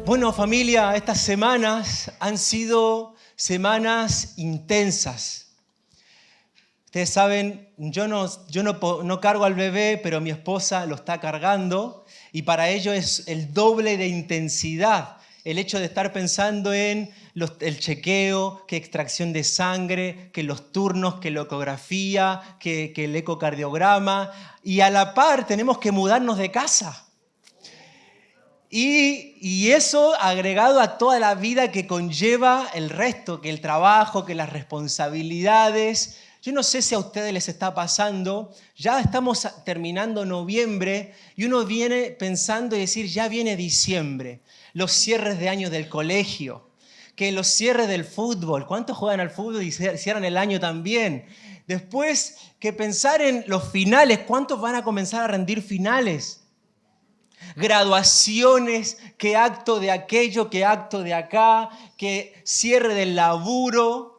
Bueno, familia, estas semanas han sido semanas intensas. Ustedes saben, yo no cargo al bebé, pero mi esposa lo está cargando y para ello es el doble de intensidad. El hecho de estar pensando en el chequeo, que extracción de sangre, que los turnos, que la ecografía, que el ecocardiograma. Y a la par tenemos que mudarnos de casa. Y eso agregado a toda la vida que conlleva el resto, que el trabajo, que las responsabilidades. Yo no sé si a ustedes les está pasando, ya estamos terminando noviembre y uno viene pensando y decir, ya viene diciembre, los cierres de año del colegio, que los cierres del fútbol, ¿cuántos juegan al fútbol y cierran el año también? Después que pensar en los finales, ¿cuántos van a comenzar a rendir finales? Graduaciones, qué acto de aquello, qué acto de acá, qué cierre del laburo.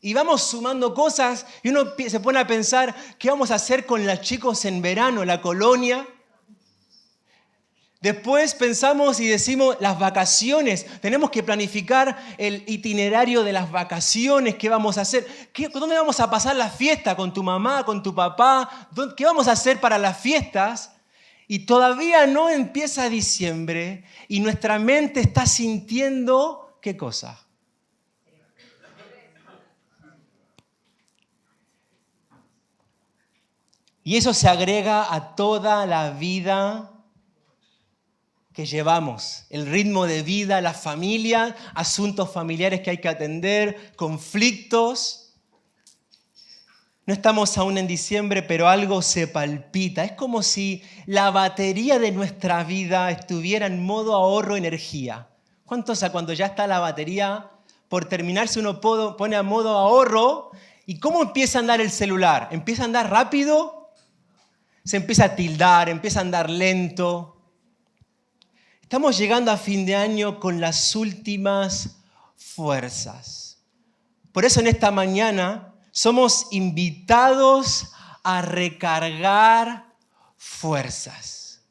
Y vamos sumando cosas y uno se pone a pensar qué vamos a hacer con los chicos en verano, la colonia. Después pensamos y decimos las vacaciones. Tenemos que planificar el itinerario de las vacaciones. ¿Qué vamos a hacer? ¿Dónde vamos a pasar la fiesta? ¿Con tu mamá? ¿Con tu papá? ¿Qué vamos a hacer para las fiestas? Y todavía no empieza diciembre y nuestra mente está sintiendo, ¿qué cosa? Y eso se agrega a toda la vida que llevamos, el ritmo de vida, la familia, asuntos familiares que hay que atender, conflictos. No estamos aún en diciembre, pero algo se palpita. Es como si la batería de nuestra vida estuviera en modo ahorro energía. ¿Cuántos cuando ya está la batería por terminarse uno pone a modo ahorro? ¿Y cómo empieza a andar el celular? ¿Empieza a andar rápido? Se empieza a tildar, empieza a andar lento. Estamos llegando a fin de año con las últimas fuerzas. Por eso en esta mañana somos invitados a recargar fuerzas.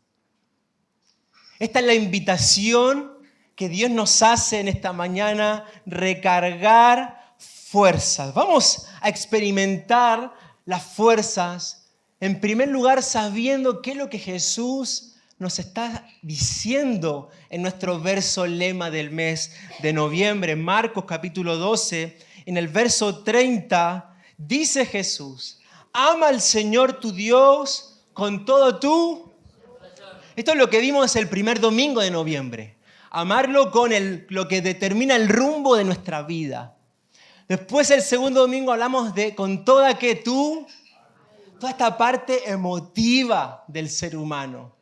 Esta es la invitación que Dios nos hace en esta mañana, recargar fuerzas. Vamos a experimentar las fuerzas, en primer lugar sabiendo qué es lo que Jesús nos está diciendo en nuestro verso lema del mes de noviembre, Marcos capítulo 12, en el verso 30, dice Jesús, ama al Señor tu Dios con todo tu... Esto es lo que vimos el primer domingo de noviembre. Amarlo con lo que determina el rumbo de nuestra vida. Después el segundo domingo hablamos de con toda que tú, toda esta parte emotiva del ser humano.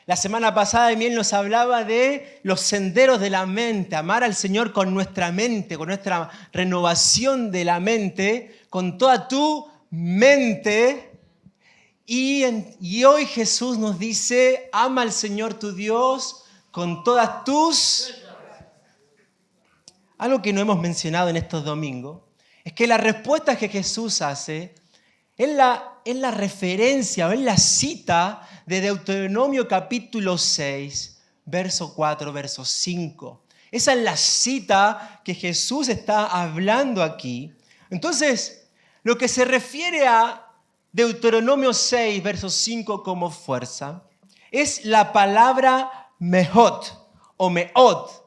La semana pasada Emiel nos hablaba de los senderos de la mente, amar al Señor con nuestra mente, con nuestra renovación de la mente, con toda tu mente. Y hoy Jesús nos dice, ama al Señor tu Dios con todas tus... Algo que no hemos mencionado en estos domingos es que la respuesta que Jesús hace es la referencia o es la cita de Deuteronomio capítulo 6, verso 4, verso 5. Esa es la cita que Jesús está hablando aquí. Entonces, lo que se refiere a Deuteronomio 6, verso 5 como fuerza, es la palabra mehot o meot.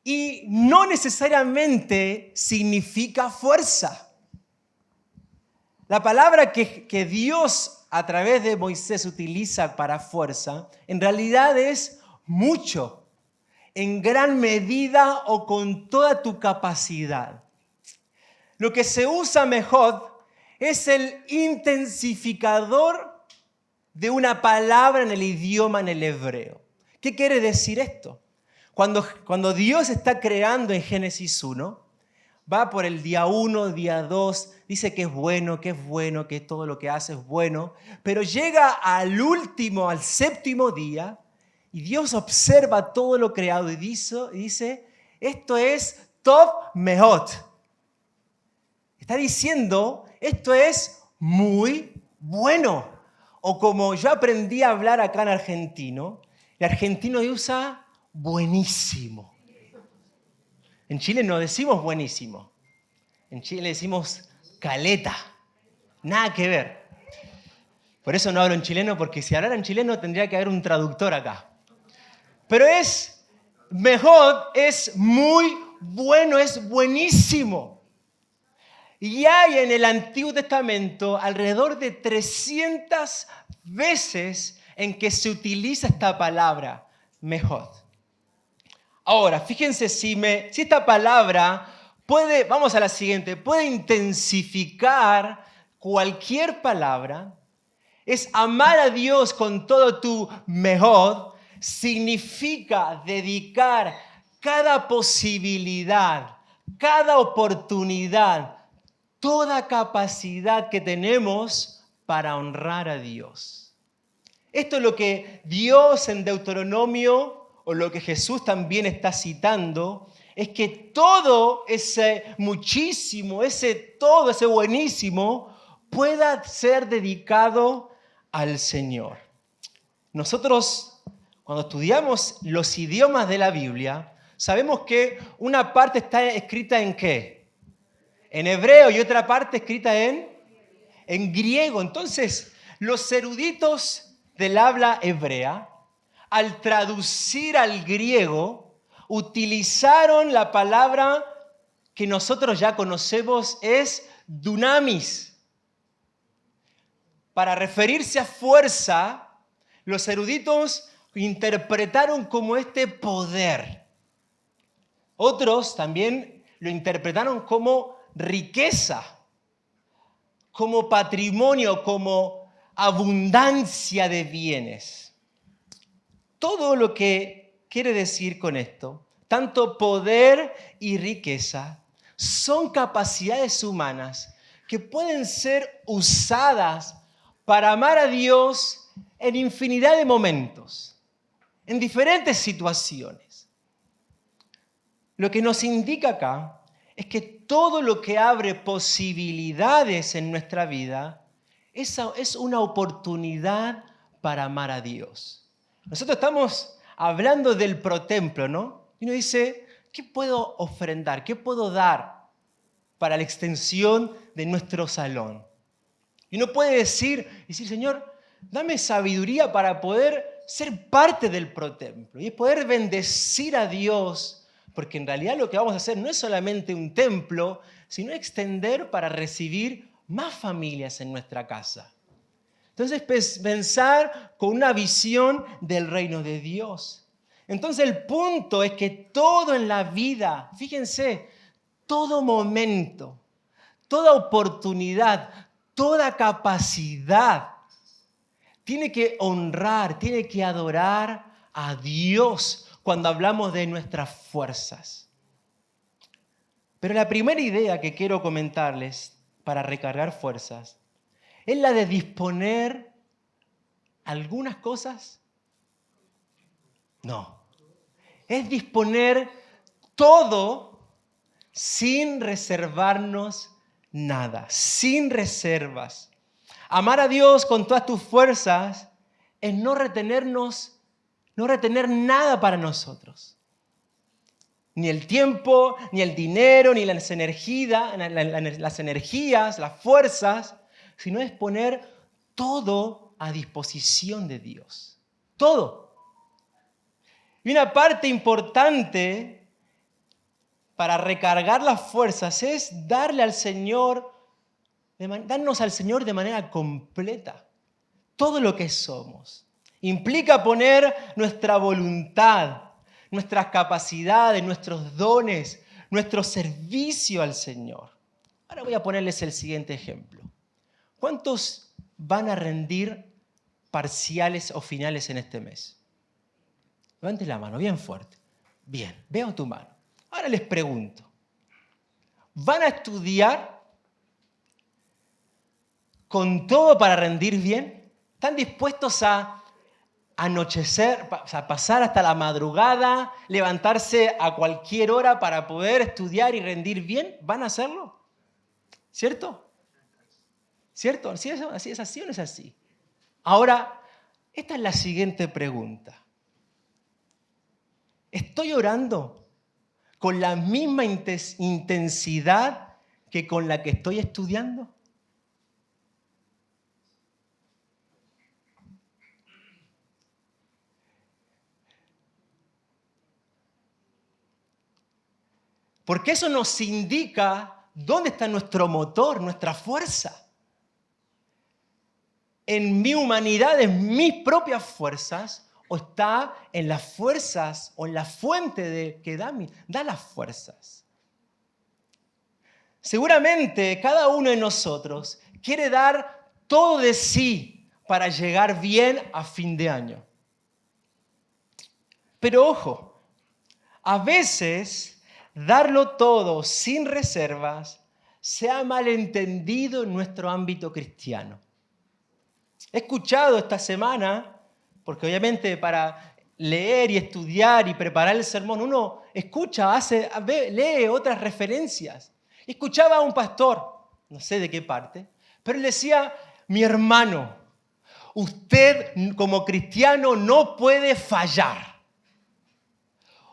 Y no necesariamente significa fuerza. La palabra que Dios a través de Moisés utiliza para fuerza, en realidad es mucho, en gran medida o con toda tu capacidad. Lo que se usa mejor es el intensificador de una palabra en el idioma, en el hebreo. ¿Qué quiere decir esto? Cuando Dios está creando en Génesis 1, va por el día 1, día 2, dice que es bueno, que todo lo que hace es bueno, pero llega al último, al séptimo día, y Dios observa todo lo creado y dice, esto es Tov Mehot. Está diciendo, esto es muy bueno. O como yo aprendí a hablar acá en argentino, el argentino usa buenísimo. En Chile no decimos buenísimo. En Chile decimos caleta. Nada que ver. Por eso no hablo en chileno, porque si hablara en chileno tendría que haber un traductor acá. Pero es mejor, es muy bueno, es buenísimo. Y hay en el Antiguo Testamento alrededor de 300 veces en que se utiliza esta palabra, mejor. Ahora, fíjense si esta palabra puede, vamos a la siguiente, puede intensificar cualquier palabra. Es amar a Dios con todo tu mejor, significa dedicar cada posibilidad, cada oportunidad, toda capacidad que tenemos para honrar a Dios. Esto es lo que Dios en Deuteronomio, o lo que Jesús también está citando, es que todo ese muchísimo, todo ese buenísimo, pueda ser dedicado al Señor. Nosotros, cuando estudiamos los idiomas de la Biblia, sabemos que una parte está escrita en ¿qué? En hebreo y otra parte escrita en griego. Entonces, los eruditos del habla hebrea, al traducir al griego, utilizaron la palabra que nosotros ya conocemos, es dunamis. Para referirse a fuerza, los eruditos interpretaron como este poder. Otros también lo interpretaron como riqueza, como patrimonio, como abundancia de bienes. Todo lo que quiere decir con esto, tanto poder y riqueza, son capacidades humanas que pueden ser usadas para amar a Dios en infinidad de momentos, en diferentes situaciones. Lo que nos indica acá es que todo lo que abre posibilidades en nuestra vida es una oportunidad para amar a Dios. Nosotros estamos hablando del protemplo, ¿no? Y uno dice, ¿qué puedo ofrendar? ¿Qué puedo dar para la extensión de nuestro salón? Y uno puede decir, Señor, dame sabiduría para poder ser parte del protemplo y poder bendecir a Dios, porque en realidad lo que vamos a hacer no es solamente un templo, sino extender para recibir más familias en nuestra casa. Entonces, pensar con una visión del reino de Dios. Entonces, el punto es que todo en la vida, fíjense, todo momento, toda oportunidad, toda capacidad, tiene que honrar, tiene que adorar a Dios cuando hablamos de nuestras fuerzas. Pero la primera idea que quiero comentarles para recargar fuerzas es la de disponer algunas cosas. No, es disponer todo sin reservarnos nada, sin reservas. Amar a Dios con todas tus fuerzas es no retener nada para nosotros. Ni el tiempo, ni el dinero, ni las energías, las fuerzas, sino es poner todo a disposición de Dios. Todo. Y una parte importante para recargar las fuerzas es darnos al Señor de manera completa todo lo que somos. Implica poner nuestra voluntad, nuestras capacidades, nuestros dones, nuestro servicio al Señor. Ahora voy a ponerles el siguiente ejemplo. ¿Cuántos van a rendir parciales o finales en este mes? Levanten la mano, bien fuerte. Bien, veo tu mano. Ahora les pregunto, ¿van a estudiar con todo para rendir bien? ¿Están dispuestos a anochecer, a pasar hasta la madrugada, levantarse a cualquier hora para poder estudiar y rendir bien? ¿Van a hacerlo? ¿Cierto? ¿Cierto? ¿Así es así o no es así? Ahora, esta es la siguiente pregunta. ¿Estoy orando con la misma intensidad que con la que estoy estudiando? Porque eso nos indica dónde está nuestro motor, nuestra fuerza. ¿En mi humanidad, en mis propias fuerzas, o está en las fuerzas o en la fuente que da las fuerzas? Seguramente cada uno de nosotros quiere dar todo de sí para llegar bien a fin de año. Pero ojo, a veces darlo todo sin reservas se ha malentendido en nuestro ámbito cristiano. He escuchado esta semana, porque obviamente para leer y estudiar y preparar el sermón uno escucha, lee otras referencias. Escuchaba a un pastor, no sé de qué parte, pero él decía, mi hermano, usted como cristiano no puede fallar.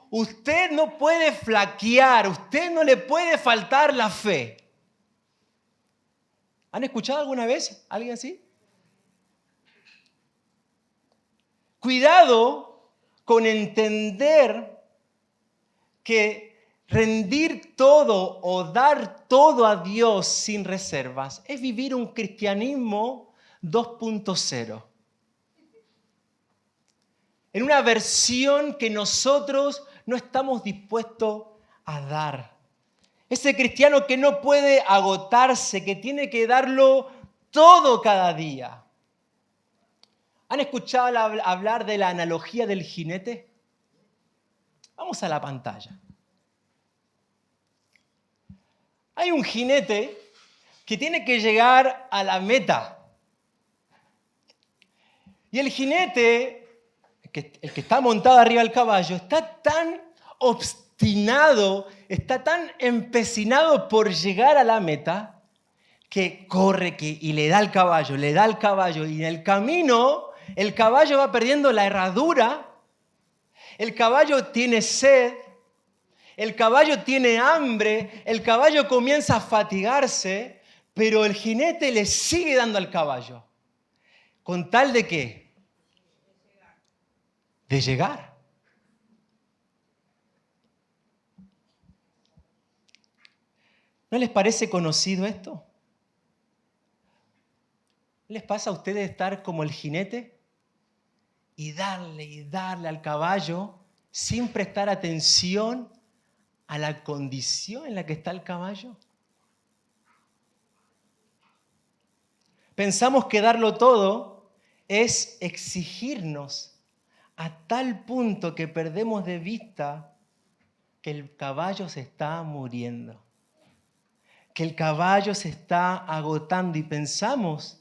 Usted no puede flaquear, usted no le puede faltar la fe. ¿Han escuchado alguna vez a alguien así? Cuidado con entender que rendir todo o dar todo a Dios sin reservas es vivir un cristianismo 2.0. En una versión que nosotros no estamos dispuestos a dar. Ese cristiano que no puede agotarse, que tiene que darlo todo cada día. ¿Han escuchado hablar de la analogía del jinete? Vamos a la pantalla. Hay un jinete que tiene que llegar a la meta. Y el jinete, el que está montado arriba del caballo, está tan obstinado, está tan empecinado por llegar a la meta, que corre y le da al caballo, y en el camino el caballo va perdiendo la herradura, el caballo tiene sed, el caballo tiene hambre, el caballo comienza a fatigarse, pero el jinete le sigue dando al caballo. ¿Con tal de qué? De llegar. ¿No les parece conocido esto? ¿No les pasa a ustedes estar como el jinete y darle al caballo sin prestar atención a la condición en la que está el caballo? Pensamos que darlo todo es exigirnos a tal punto que perdemos de vista que el caballo se está muriendo, que el caballo se está agotando y pensamos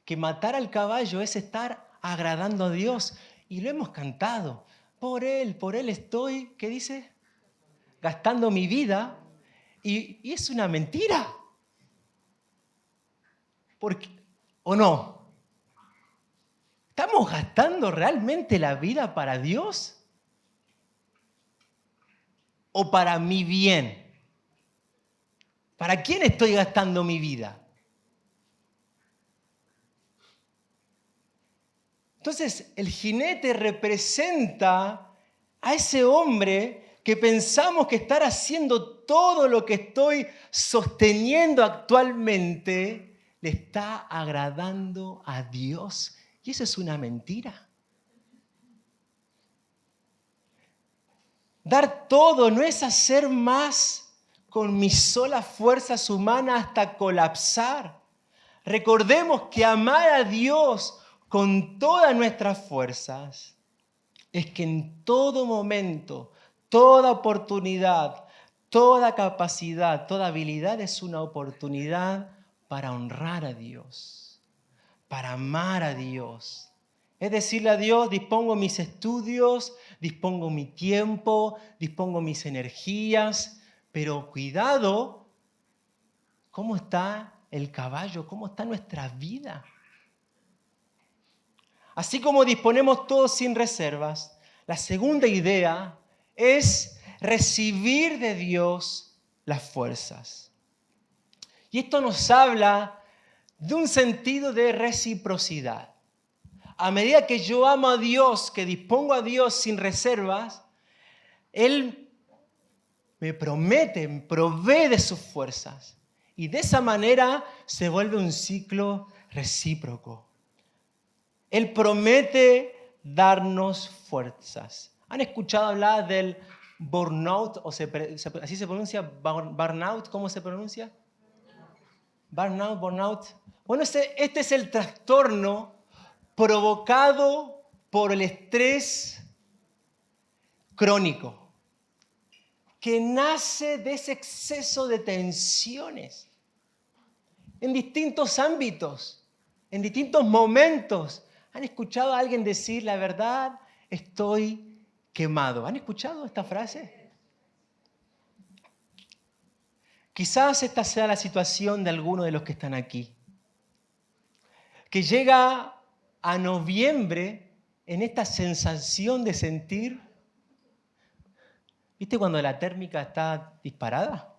que matar al caballo es estar agradando a Dios. Y lo hemos cantado. Por Él estoy, ¿qué dice? Gastando mi vida. Y es una mentira. ¿O no? ¿Estamos gastando realmente la vida para Dios? ¿O para mi bien? ¿Para quién estoy gastando mi vida? Entonces, el jinete representa a ese hombre que pensamos que estar haciendo todo lo que estoy sosteniendo actualmente le está agradando a Dios. Y eso es una mentira. Dar todo no es hacer más con mis solas fuerzas humanas hasta colapsar. Recordemos que amar a Dios con todas nuestras fuerzas es que en todo momento, toda oportunidad, toda capacidad, toda habilidad es una oportunidad para honrar a Dios, para amar a Dios. Es decirle a Dios, dispongo mis estudios, dispongo mi tiempo, dispongo mis energías, pero cuidado, ¿cómo está el caballo? ¿Cómo está nuestra vida? Así como disponemos todo sin reservas, La segunda idea es recibir de Dios las fuerzas. Y esto nos habla de un sentido de reciprocidad. A medida que yo amo a Dios, que dispongo a Dios sin reservas, Él me promete, me provee de sus fuerzas. Y de esa manera se vuelve un ciclo recíproco. Él promete darnos fuerzas. ¿Han escuchado hablar del burnout? ¿Así se pronuncia? ¿Burnout? ¿Cómo se pronuncia? Burnout. Bueno, este es el trastorno provocado por el estrés crónico, que nace de ese exceso de tensiones en distintos ámbitos, en distintos momentos. ¿Han escuchado a alguien decir, la verdad, estoy quemado? ¿Han escuchado esta frase? Quizás esta sea la situación de alguno de los que están aquí, que llega a noviembre en esta sensación de sentir, ¿viste cuando la térmica está disparada?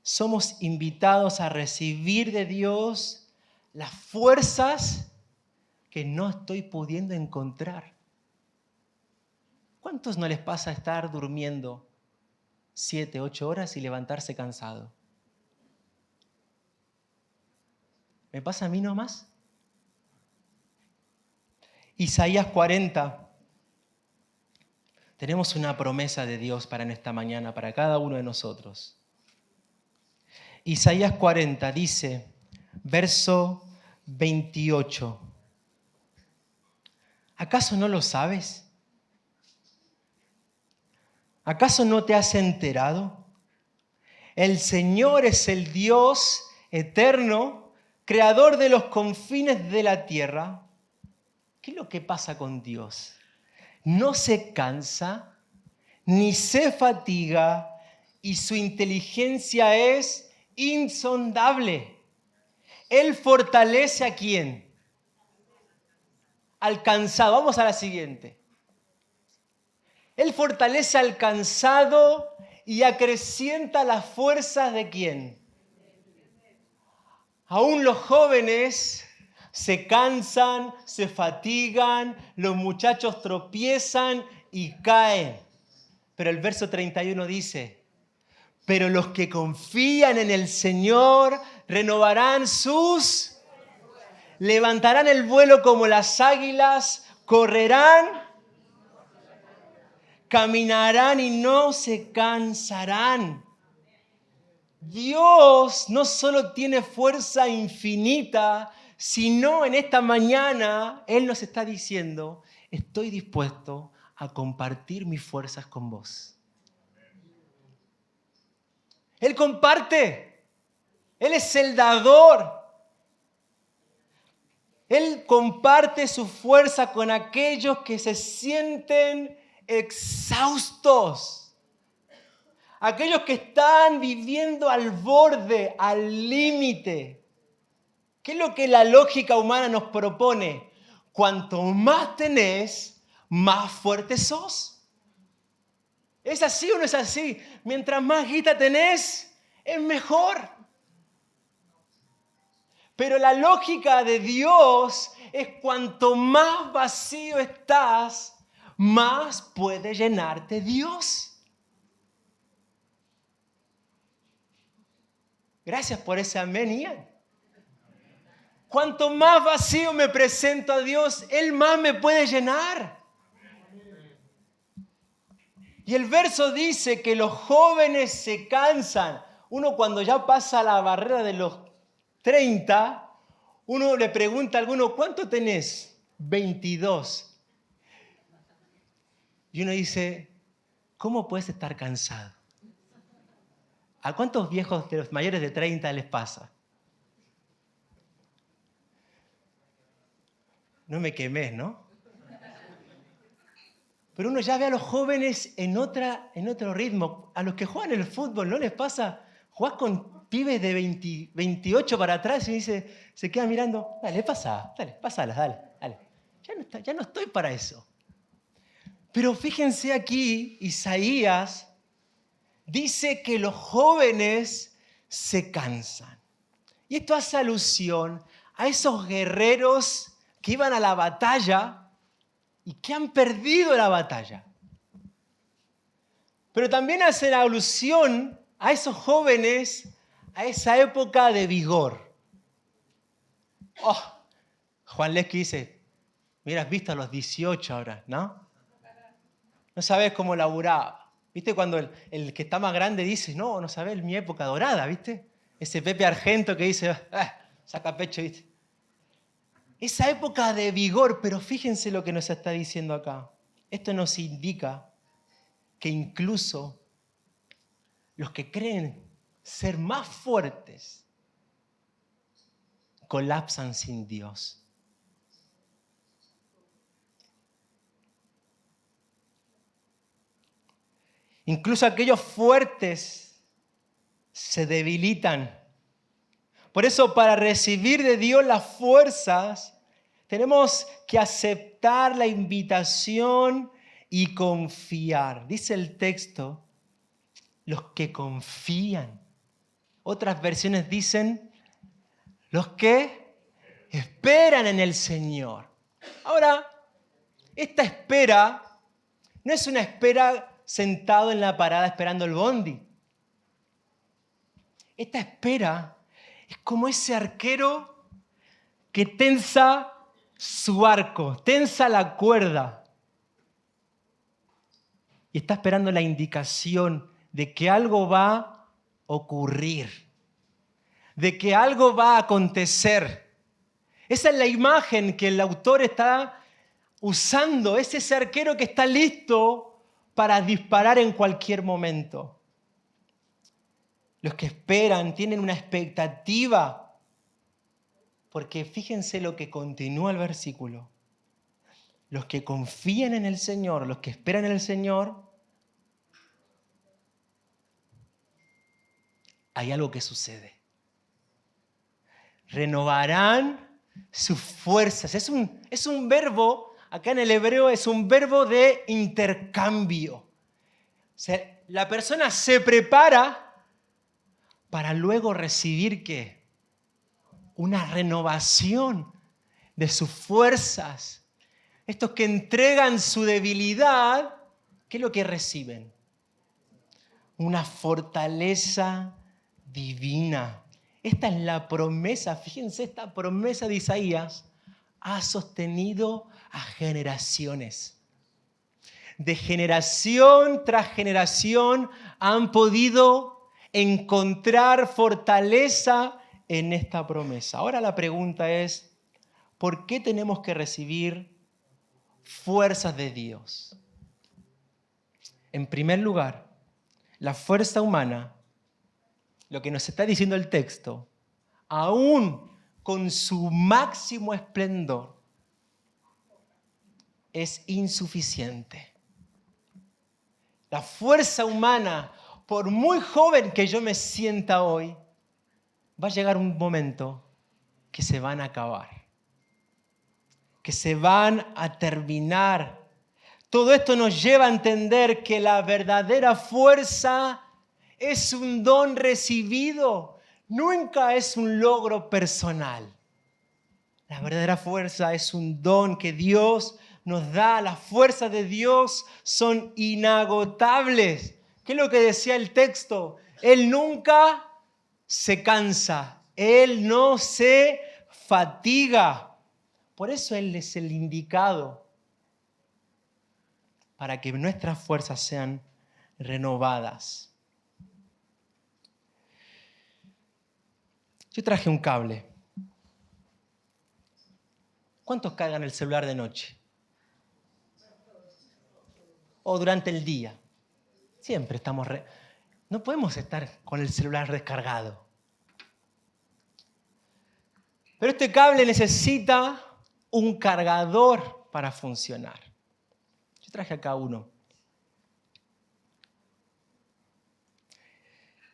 Somos invitados a recibir de Dios las fuerzas que no estoy pudiendo encontrar. ¿Cuántos no les pasa estar durmiendo 7, 8 horas y levantarse cansado? ¿Me pasa a mí nomás? Isaías 40. Tenemos una promesa de Dios para en esta mañana, para cada uno de nosotros. Isaías 40 dice, verso 28. ¿Acaso no lo sabes? ¿Acaso no te has enterado? El Señor es el Dios eterno, creador de los confines de la tierra. ¿Qué es lo que pasa con Dios? No se cansa, ni se fatiga, y su inteligencia es insondable. Él fortalece ¿a quién? Al cansado. Vamos a la siguiente. Él fortalece al cansado y acrecienta las fuerzas ¿de quién? Aún los jóvenes se cansan, se fatigan, los muchachos tropiezan y caen. Pero el verso 31 dice, pero los que confían en el Señor renovarán levantarán el vuelo como las águilas, correrán, caminarán y no se cansarán. Dios no solo tiene fuerza infinita, sino en esta mañana Él nos está diciendo, estoy dispuesto a compartir mis fuerzas con vos. Él comparte. Él es el dador. Él comparte su fuerza con aquellos que se sienten exhaustos. Aquellos que están viviendo al borde, al límite. ¿Qué es lo que la lógica humana nos propone? Cuanto más tenés, más fuerte sos. ¿Es así o no es así? Mientras más guita tenés, es mejor. Pero la lógica de Dios es cuanto más vacío estás, más puede llenarte Dios. Gracias por ese amén, Ian. Cuanto más vacío me presento a Dios, Él más me puede llenar. Y el verso dice que los jóvenes se cansan. Uno cuando ya pasa la barrera de los 30, uno le pregunta a alguno, ¿cuánto tenés? 22. Y uno dice, ¿cómo puedes estar cansado? ¿A cuántos viejos de los mayores de 30 les pasa? No me quemés, ¿no? Pero uno ya ve a los jóvenes en otro ritmo. A los que juegan el fútbol, ¿no les pasa? Jugás con pibes de 28 para atrás y se queda mirando. Dale, pasalas, dale. Ya no estoy para eso. Pero fíjense aquí, Isaías dice que los jóvenes se cansan. Y esto hace alusión a esos guerreros que iban a la batalla y que han perdido la batalla. Pero también hace alusión a esos jóvenes, a esa época de vigor. Oh, Juan Lesky dice, mira, has visto a los 18 ahora, ¿no? No sabes cómo laburaba. ¿Viste cuando el que está más grande dice, no sabes mi época dorada, ¿viste? Ese Pepe Argento que dice, saca pecho, ¿viste? Esa época de vigor, pero fíjense lo que nos está diciendo acá. Esto nos indica que incluso los que creen ser más fuertes colapsan sin Dios. Incluso aquellos fuertes se debilitan. Por eso, para recibir de Dios las fuerzas, tenemos que aceptar la invitación y confiar. Dice el texto, los que confían. Otras versiones dicen, los que esperan en el Señor. Ahora, esta espera no es una espera sentado en la parada esperando el bondi. Esta espera es como ese arquero que tensa su arco, tensa la cuerda y está esperando la indicación de que algo va a ocurrir, de que algo va a acontecer. Esa es la imagen que el autor está usando, es ese arquero que está listo para disparar en cualquier momento. Los que esperan tienen una expectativa, porque fíjense lo que continúa el versículo. Los que confían en el Señor, los que esperan en el Señor, hay algo que sucede. Renovarán sus fuerzas. Es un verbo, acá en el hebreo es un verbo de intercambio. O sea, la persona se prepara para luego recibir ¿qué? Una renovación de sus fuerzas. Estos que entregan su debilidad, ¿qué es lo que reciben? Una fortaleza divina. Esta es la promesa, fíjense, esta promesa de Isaías ha sostenido a generaciones. De generación tras generación han podido encontrar fortaleza en esta promesa. Ahora la pregunta es, ¿por qué tenemos que recibir fuerzas de Dios? En primer lugar, la fuerza humana, lo que nos está diciendo el texto, aún con su máximo esplendor, es insuficiente. La fuerza humana, por muy joven que yo me sienta hoy, va a llegar un momento que se van a acabar, que se van a terminar. Todo esto nos lleva a entender que la verdadera fuerza es un don recibido, nunca es un logro personal. La verdadera fuerza es un don que Dios nos da. Las fuerzas de Dios son inagotables. ¿Qué es lo que decía el texto? Él nunca se cansa, Él no se fatiga. Por eso Él es el indicado para que nuestras fuerzas sean renovadas. Yo traje un cable. ¿Cuántos cargan el celular de noche? O durante el día. Siempre estamos... No podemos estar con el celular descargado. Pero este cable necesita un cargador para funcionar. Yo traje acá uno.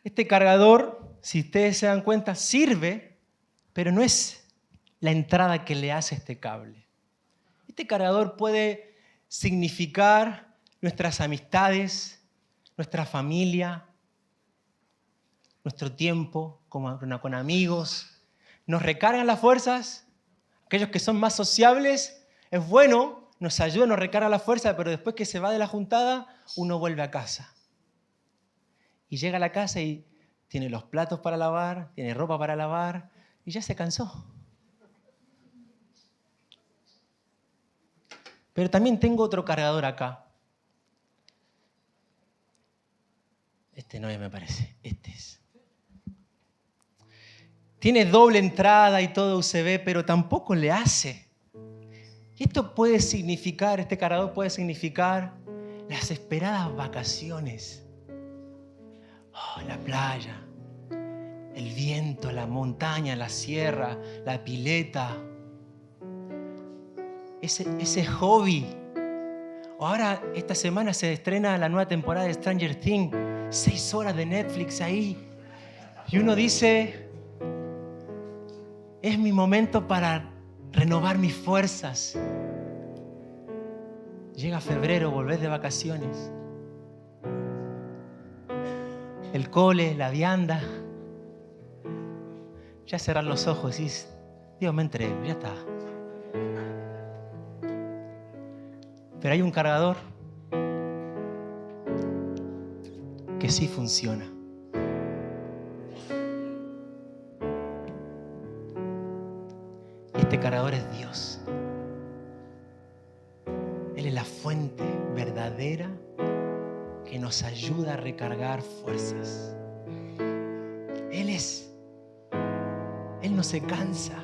Este cargador, si ustedes se dan cuenta, sirve, pero no es la entrada que le hace este cable. Este cargador puede significar nuestras amistades, nuestra familia, nuestro tiempo con amigos, nos recargan las fuerzas. Aquellos que son más sociables, es bueno, nos ayuda, nos recarga la fuerza, pero después que se va de la juntada, uno vuelve a casa. Y llega a la casa y tiene los platos para lavar, tiene ropa para lavar, y ya se cansó. Pero también tengo otro cargador acá. Este no es, me parece, este es. Tiene doble entrada y todo USB, pero tampoco le hace. Y esto puede significar, este cargador puede significar las esperadas vacaciones. Oh, la playa, el viento, la montaña, la sierra, la pileta. Ese hobby. Ahora, esta semana se estrena la nueva temporada de Stranger Things. 6 horas de Netflix ahí. Y uno dice, es mi momento para renovar mis fuerzas. Llega febrero, volvés de vacaciones. El cole, la vianda. Ya cerrar los ojos y decís, Dios, me entrego, ya está. Pero hay un cargador que sí funciona. Este cargador es Dios. Él es la fuente verdadera que nos ayuda a recargar fuerzas. Él no se cansa,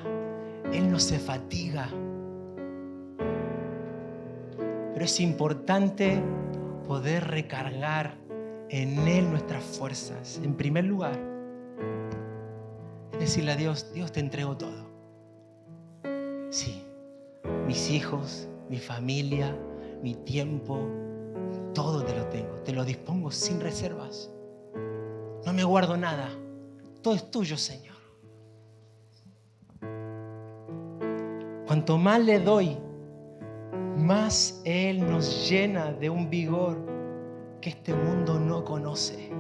Él no se fatiga. Pero es importante poder recargar en Él nuestras fuerzas. En primer lugar, es decirle a Dios, Dios, te entrego todo. Sí, mis hijos, mi familia, mi tiempo, todo te lo tengo. Te lo dispongo sin reservas. No me guardo nada. Todo es tuyo, Señor. Cuanto más le doy, más Él nos llena de un vigor que este mundo no conoce.